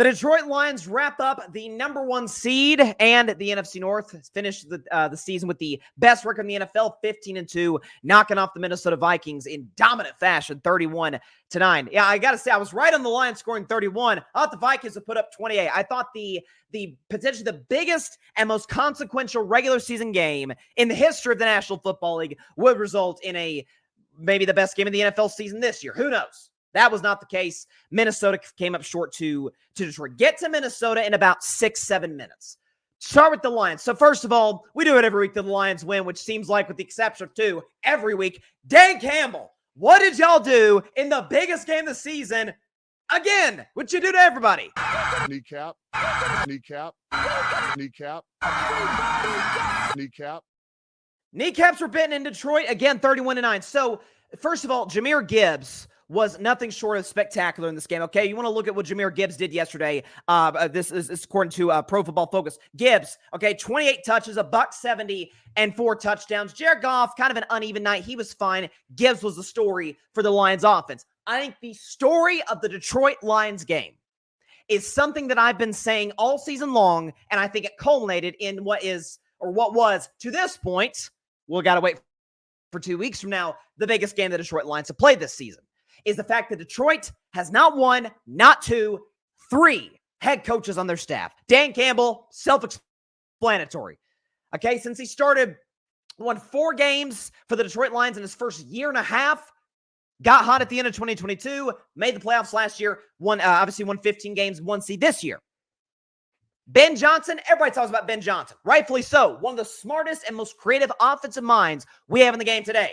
The Detroit Lions wrap up the number 1 seed and the NFC North, finished the season with the best record in the NFL, 15-2, knocking off the Minnesota Vikings in dominant fashion, 31-9. Yeah, I got to say, I was right on the Lions scoring 31. I thought the Vikings would put up 28. I thought the potentially the biggest and most consequential regular season game in the history of the National Football League would result in maybe the best game of the NFL season this year. Who knows? That was not the case. Minnesota came up short to Detroit. Get to Minnesota in about 6-7 minutes. Start with the Lions. So first of all, we do it every week that the Lions win, which seems like, with the exception of 2, every week. Dan Campbell, what did y'all do in the biggest game of the season? Again, what you do to everybody? Kneecap. Kneecaps were bitten in Detroit, again, 31-9. So first of all, Jahmyr Gibbs was nothing short of spectacular in this game, okay? You want to look at what Jahmyr Gibbs did yesterday. This is according to Pro Football Focus. Gibbs, okay, 28 touches, $170, and 4 touchdowns. Jared Goff, kind of an uneven night. He was fine. Gibbs was the story for the Lions offense. I think the story of the Detroit Lions game is something that I've been saying all season long, and I think it culminated in what was, to this point, we'll got to wait for 2 weeks from now, the biggest game the Detroit Lions have played this season, is the fact that Detroit has not 1, not 2, 3 head coaches on their staff. Dan Campbell, self-explanatory. Okay, since he won 4 games for the Detroit Lions in his first year and a half, got hot at the end of 2022, made the playoffs last year, obviously won 15 games, 1 seed this year. Ben Johnson, everybody talks about Ben Johnson, rightfully so. One of the smartest and most creative offensive minds we have in the game today.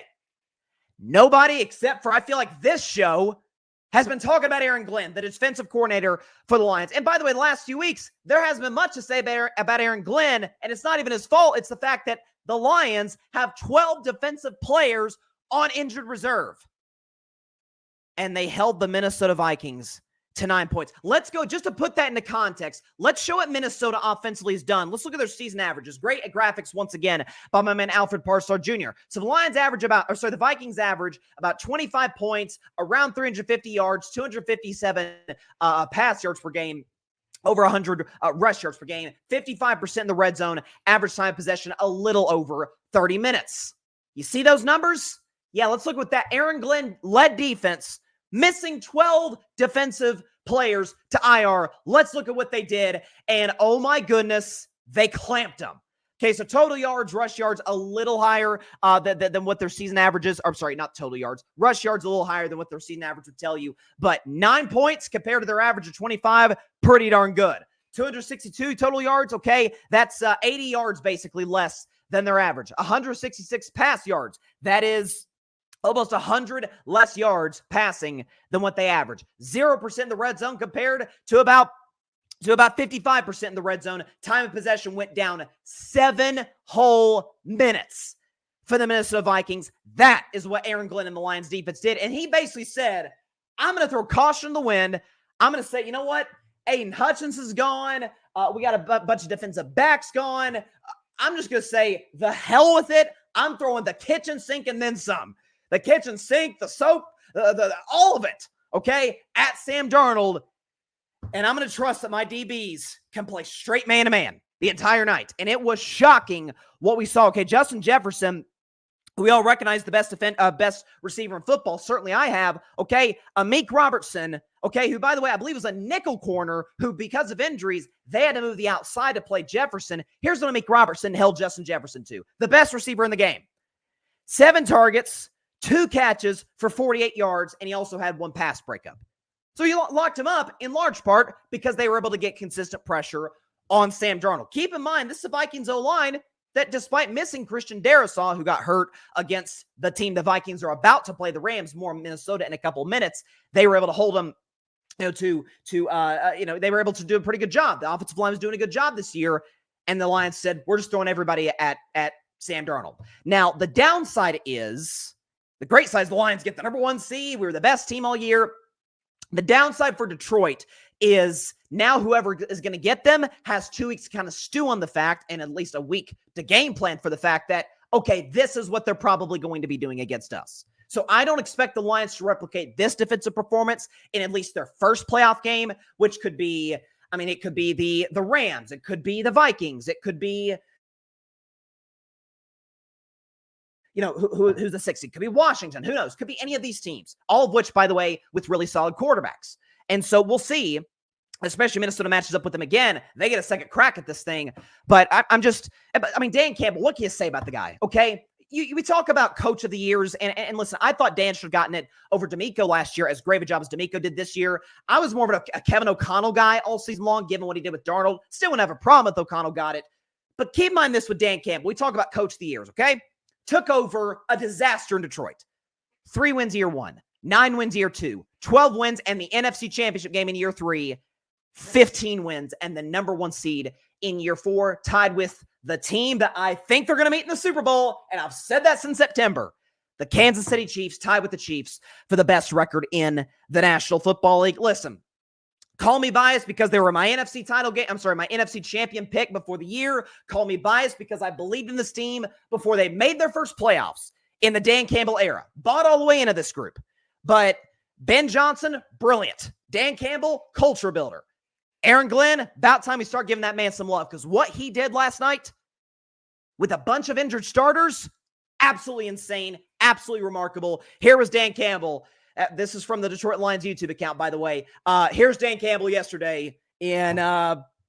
Nobody except for, I feel like, this show has been talking about Aaron Glenn, the defensive coordinator for the Lions. And by the way, the last few weeks, there hasn't been much to say about Aaron Glenn, and it's not even his fault. It's the fact that the Lions have 12 defensive players on injured reserve. And they held the Minnesota Vikings to 9 points. Let's go, just to put that into context, let's show what Minnesota offensively has done. Let's look at their season averages. Great at graphics once again by my man Alfred Parslar Jr. So the Vikings average about 25 points, around 350 yards, 257 pass yards per game, over 100 rush yards per game, 55% in the red zone, average time of possession a little over 30 minutes. You see those numbers? Yeah, let's look at that Aaron Glenn-led defense, missing 12 defensive players to IR. Let's look at what they did. And oh my goodness, they clamped them. Okay, so total yards, rush yards, a little higher than what their season averages. I'm sorry, not total yards. Rush yards a little higher than what their season average would tell you. But 9 points compared to their average of 25, pretty darn good. 262 total yards, okay, that's 80 yards basically less than their average. 166 pass yards. That is almost 100 less yards passing than what they average. 0% in the red zone compared to about 55% in the red zone. Time of possession went down 7 whole minutes for the Minnesota Vikings. That is what Aaron Glenn and the Lions defense did. And he basically said, I'm going to throw caution to the wind. I'm going to say, you know what? Aiden Hutchins is gone. We got a bunch of defensive backs gone. I'm just going to say, the hell with it. I'm throwing the kitchen sink and then some. The kitchen sink, the soap, all of it, okay, at Sam Darnold. And I'm going to trust that my DBs can play straight man-to-man the entire night. And it was shocking what we saw. Okay, Justin Jefferson, we all recognize the best receiver in football. Certainly I have. Okay, Amik Robertson, okay, who, by the way, I believe was a nickel corner who, because of injuries, they had to move the outside to play Jefferson. Here's what Amik Robertson held Justin Jefferson to. The best receiver in the game. 7 targets, 2 catches for 48 yards, and he also had 1 pass breakup. So you locked him up in large part because they were able to get consistent pressure on Sam Darnold. Keep in mind, this is the Vikings O-line that, despite missing Christian Darrisaw, who got hurt against the team the Vikings are about to play, the Rams, more in Minnesota in a couple of minutes, they were able to hold him, they were able to do a pretty good job. The offensive line was doing a good job this year, and the Lions said, we're just throwing everybody at Sam Darnold. Now, the downside is, the great side is the Lions get the number 1 seed. We were the best team all year. The downside for Detroit is now whoever is going to get them has 2 weeks to kind of stew on the fact, and at least a week to game plan for the fact that, okay, this is what they're probably going to be doing against us. So I don't expect the Lions to replicate this defensive performance in at least their first playoff game, which could be, I mean, it could be the Rams. It could be the Vikings. It could be, who's the 6th seed? Could be Washington. Who knows? Could be any of these teams, all of which, by the way, with really solid quarterbacks. And so we'll see, especially Minnesota matches up with them again. They get a second crack at this thing. But Dan Campbell, what can you say about the guy? Okay. We talk about coach of the years, and listen, I thought Dan should have gotten it over D'Amico last year, as great a job as D'Amico did this year. I was more of a Kevin O'Connell guy all season long, given what he did with Darnold. Still wouldn't have a problem if O'Connell got it. But keep in mind this with Dan Campbell. We talk about coach of the years, okay? Took over a disaster in Detroit. 3 wins year 1, 9 wins year 2, 12 wins, and the NFC Championship game in year 3, 15 wins, and the number 1 seed in year 4, tied with the team that I think they're going to meet in the Super Bowl, and I've said that since September. The Kansas City Chiefs, tied with the Chiefs for the best record in the National Football League. Listen, call me biased because they were my NFC my NFC champion pick before the year. Call me biased because I believed in this team before they made their first playoffs in the Dan Campbell era. Bought all the way into this group. But Ben Johnson, brilliant. Dan Campbell, culture builder. Aaron Glenn, about time we start giving that man some love, because what he did last night with a bunch of injured starters, absolutely insane, absolutely remarkable. Here was Dan Campbell. This is from the Detroit Lions YouTube account, by the way. Here's Dan Campbell yesterday in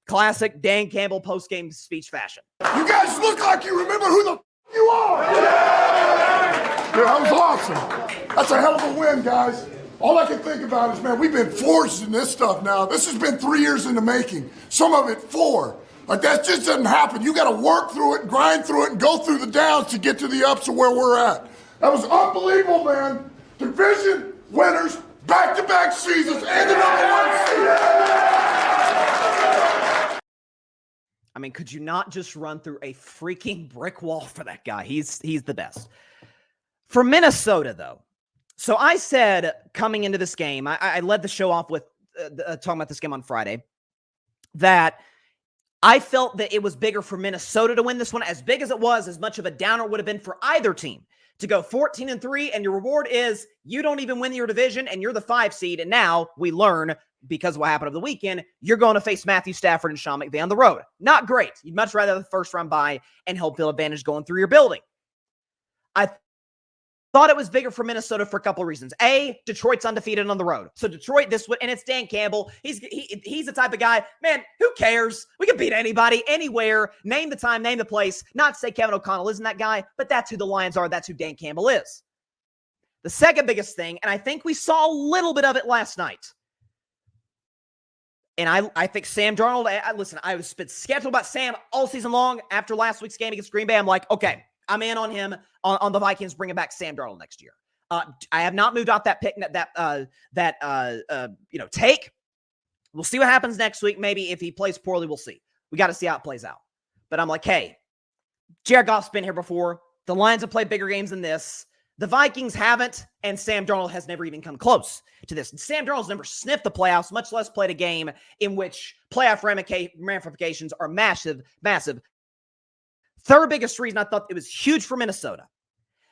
classic Dan Campbell post-game speech fashion. You guys look like you remember who the you are. Yeah, that was awesome. That's a hell of a win, guys. All I can think about is, man, we've been forged in this stuff now. This has been 3 years in the making. Some of it 4. Like, that just doesn't happen. You got to work through it and grind through it and go through the downs to get to the ups of where we're at. That was unbelievable, man. Division winners, back-to-back seasons, and the number 1 seed. I mean, could you not just run through a freaking brick wall for that guy? He's the best. For Minnesota, though, so I said coming into this game, I led the show off with talking about this game on Friday, that I felt that it was bigger for Minnesota to win this one. As big as it was, as much of a downer would have been for either team to go 14-3, and your reward is you don't even win your division, and you're the 5 seed. And now we learn, because of what happened over the weekend, you're going to face Matthew Stafford and Sean McVay on the road. Not great. You'd much rather have the first round bye and home field advantage going through your building. I thought it was bigger for Minnesota for a couple of reasons. A, Detroit's undefeated on the road. So Detroit, and it's Dan Campbell. He's the type of guy, man, who cares? We can beat anybody, anywhere. Name the time, name the place. Not to say Kevin O'Connell isn't that guy, but that's who the Lions are. That's who Dan Campbell is. The second biggest thing, and I think we saw a little bit of it last night, and I think Sam Darnold, listen, I was skeptical about Sam all season long. After last week's game against Green Bay, I'm like, okay, I'm in on him, on the Vikings bringing back Sam Darnold next year. I have not moved off that pick, take. We'll see what happens next week. Maybe if he plays poorly, we'll see. We got to see how it plays out. But I'm like, hey, Jared Goff's been here before. The Lions have played bigger games than this. The Vikings haven't, and Sam Darnold has never even come close to this. And Sam Darnold's never sniffed the playoffs, much less played a game in which playoff ramifications are massive, massive. Third biggest reason I thought it was huge for Minnesota,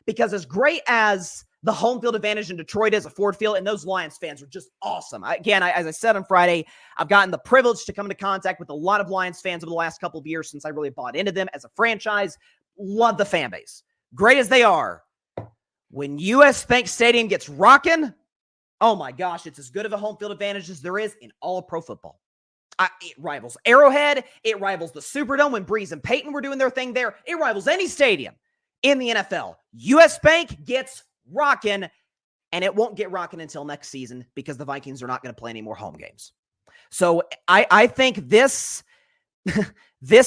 because as great as the home field advantage in Detroit is, a Ford Field, and those Lions fans are just awesome. As I said on Friday, I've gotten the privilege to come into contact with a lot of Lions fans over the last couple of years since I really bought into them as a franchise. Love the fan base. Great as they are. When US Bank Stadium gets rocking, oh my gosh, it's as good of a home field advantage as there is in all of pro football. It rivals Arrowhead. It rivals the Superdome when Breeze and Peyton were doing their thing there. It rivals any stadium in the NFL. US Bank gets rocking, and it won't get rocking until next season because the Vikings are not going to play any more home games. So I think this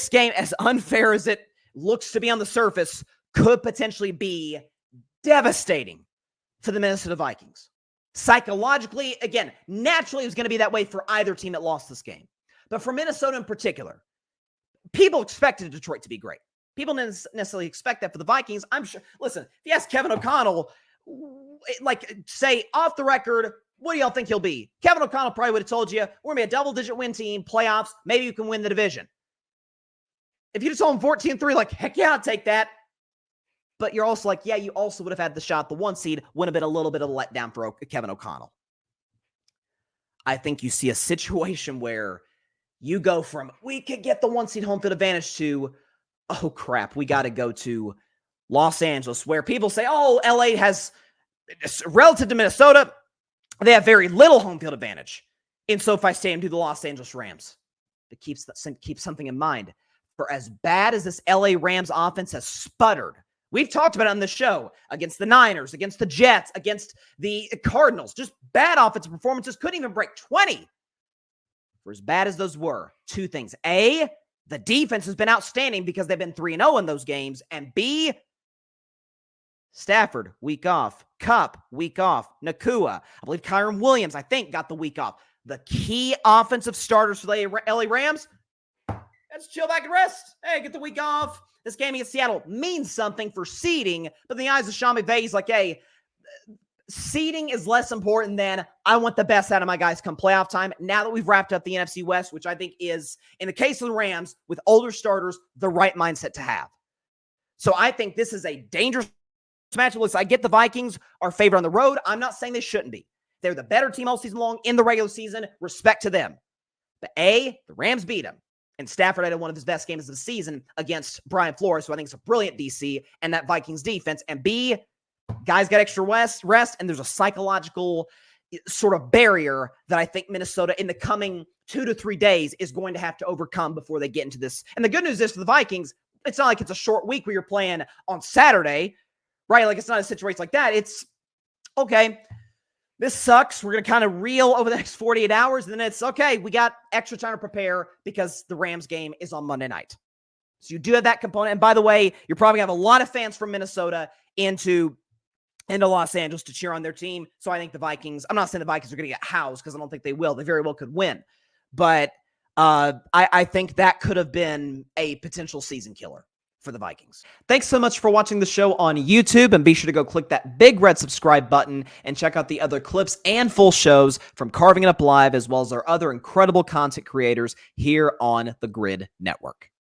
game, as unfair as it looks to be on the surface, could potentially be devastating for the Minnesota Vikings. Psychologically, again, naturally it was going to be that way for either team that lost this game. But for Minnesota in particular, people expected Detroit to be great. People didn't necessarily expect that for the Vikings. I'm sure. Listen, if you ask Kevin O'Connell, say off the record, what do y'all think he'll be? Kevin O'Connell probably would have told you, we're going to be a double-digit win team, playoffs, maybe you can win the division. If you just told him 14-3, heck yeah, I'll take that. But you're also like, yeah, you also would have had the shot. The 1 seed would have been a little bit of a letdown for Kevin O'Connell. I think you see a situation where you go from, we could get the 1 seed home field advantage to, oh crap, we got to go to Los Angeles, where people say, oh, LA has, relative to Minnesota, they have very little home field advantage in SoFi Stadium to the Los Angeles Rams. But keep something in mind. For as bad as this LA Rams offense has sputtered, we've talked about it on the show, against the Niners, against the Jets, against the Cardinals, just bad offensive performances, couldn't even break 20. For as bad as those were, two things. A, the defense has been outstanding because they've been 3-0 in those games. And B, Stafford, week off. Kupp, week off. Nakua, I believe Kyron Williams, I think, got the week off. The key offensive starters for the LA Rams, let's chill back and rest. Hey, get the week off. This game against Seattle means something for seeding, but in the eyes of Sean McVay, he's like, hey, seeding is less important than I want the best out of my guys come playoff time. Now that we've wrapped up the NFC West, which I think is, in the case of the Rams, with older starters, the right mindset to have. So I think this is a dangerous matchup. Listen, I get the Vikings are favored on the road. I'm not saying they shouldn't be. They're the better team all season long in the regular season. Respect to them. But A, the Rams beat them. And Stafford had one of his best games of the season against Brian Flores, who I think is a brilliant DC, and that Vikings defense. And B, guys got extra rest, and there's a psychological sort of barrier that I think Minnesota in the coming 2 to 3 days is going to have to overcome before they get into this. And the good news is for the Vikings, it's not like it's a short week where you're playing on Saturday, right? Like, it's not a situation like that. It's, okay, this sucks. We're going to kind of reel over the next 48 hours. And then it's, okay, we got extra time to prepare because the Rams game is on Monday night. So you do have that component. And by the way, you're probably going to have a lot of fans from Minnesota into Los Angeles to cheer on their team. So I think the Vikings, I'm not saying the Vikings are going to get housed because I don't think they will. They very well could win. But I think that could have been a potential season killer for the Vikings. Thanks so much for watching the show on YouTube, and be sure to go click that big red subscribe button and check out the other clips and full shows from Carving It Up Live, as well as our other incredible content creators here on the Grid Network.